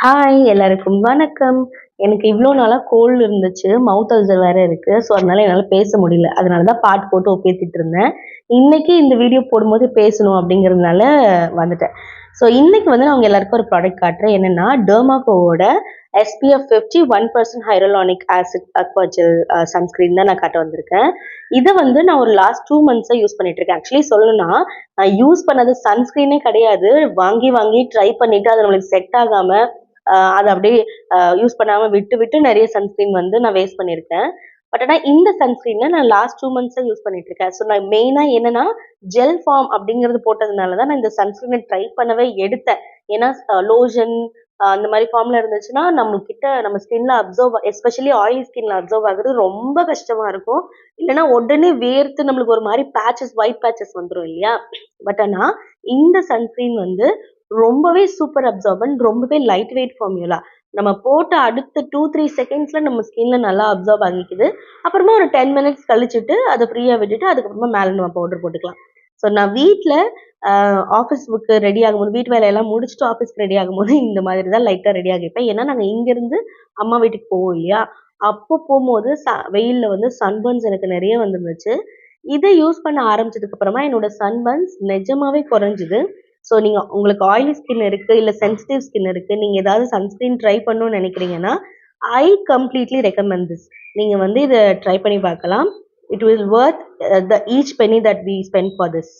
Hi எல்லாருக்கும் வணக்கம். எனக்கு இவ்வளோ நாளா கோல்டு இருந்துச்சு. மவுத் அல்சர் வேற இருக்கு. ஸோ அதனால என்னால பேச முடியல. அதனால தான் பாட்டு போட்டு ஒப்பேத்திட்டு இருந்தேன். இன்னைக்கு இந்த வீடியோ போடும்போது பேசணும் அப்படிங்கிறதுனால வந்துட்டேன். ஸோ இன்னைக்கு வந்து நான் உங்க எல்லாருக்கும் ஒரு ப்ராடக்ட் காட்டுறேன். என்னன்னா டெர்மாகோவோட SPF 50 1% hyaluronic acid Aqua gel sunscreen தான் நான் காட்ட வந்திருக்கேன். இதை வந்து நான் ஒரு லாஸ்ட் 2 மந்த்ஸா யூஸ் பண்ணிட்டு இருக்கேன். ஆக்சுவலி சொல்லணும்னா நான் யூஸ் பண்ணது சன்ஸ்கிரீனே கிடையாது. வாங்கி வாங்கி ட்ரை பண்ணிட்டு அது நம்மளுக்கு செட் ஆகாம அதை அப்படியே யூஸ் பண்ணாம விட்டு விட்டு நிறைய சன்ஸ்கிரீன் வந்து நான் வேஸ்ட் பண்ணியிருக்கேன். பட் ஆனால் இந்த சன்ஸ்கிரீனை நான் லாஸ்ட் 2 மந்த்ஸாக யூஸ் பண்ணிட்டு இருக்கேன். ஸோ நான் மெயினாக என்னன்னா ஜெல் ஃபார்ம் அப்படிங்கிறது போட்டதுனால தான் நான் இந்த சன்ஸ்கிரீனை ட்ரை பண்ணவே எடுத்தேன். ஏன்னா லோஷன் அந்த மாதிரி ஃபார்ம்ல இருந்துச்சுன்னா நம்ம ஸ்கின்ல அப்சர்வ், எஸ்பெஷலி ஆயிலி ஸ்கின்ல அப்சர்வ் ஆகுறது ரொம்ப கஷ்டமா இருக்கும். இல்லைன்னா உடனே வேர்த்து நம்மளுக்கு ஒரு மாதிரி பேச்சஸ், ஒயிட் பேச்சஸ் வந்துடும் இல்லையா. பட் ஆனால் இந்த சன்ஸ்கிரீன் வந்து ரொம்பவே சூப்பர் அப்சார்பன்ட், ரொம்பவே லைட் வெயிட் ஃபார்முலா. நம்ம போட்ட அடுத்த 2-3 செகண்ட்ஸ்ல நம்ம ஸ்கின்ல நல்லா அப்சர்வ் ஆகிக்குது. அப்புறமா ஒரு 10 மினிட்ஸ் கழிச்சுட்டு அதை ஃப்ரீயா விட்டுட்டு அதுக்கப்புறமா மேலே நம்ம பவுடர் போட்டுக்கலாம். ஸோ நான் வீட்டில் ஆஃபீஸ்க்கு ரெடி ஆகும்போது, வீட்டு வேலையெல்லாம் முடிச்சுட்டு ஆஃபீஸ்க்கு ரெடி ஆகும்போது இந்த மாதிரி தான் லைட்டாக ரெடி ஆகிப்பேன். ஏன்னா நாங்கள் இங்கேருந்து அம்மா வீட்டுக்கு போவோம் இல்லையா. அப்போ போகும்போது வெயிலில் வந்து சன்பர்ன்ஸ் எனக்கு நிறைய வந்துருந்துச்சு. இதை யூஸ் பண்ண ஆரம்பிச்சதுக்கு அப்புறமா என்னோட சன்பர்ன்ஸ் நிஜமாவே குறைஞ்சிது. ஸோ உங்களுக்கு ஆயிலி ஸ்கின் இருக்கு, இல்லை சென்சிட்டிவ் ஸ்கின் இருக்கு, நீங்க ஏதாவது சன்ஸ்கிரீன் ட்ரை பண்ணணும்னு நினைக்கிறீங்கன்னா ஐ கம்ப்ளீட்லி ரெக்கமெண்ட் திஸ். நீங்க வந்து இதை ட்ரை பண்ணி பார்க்கலாம். It will worth the each penny that we spend for this.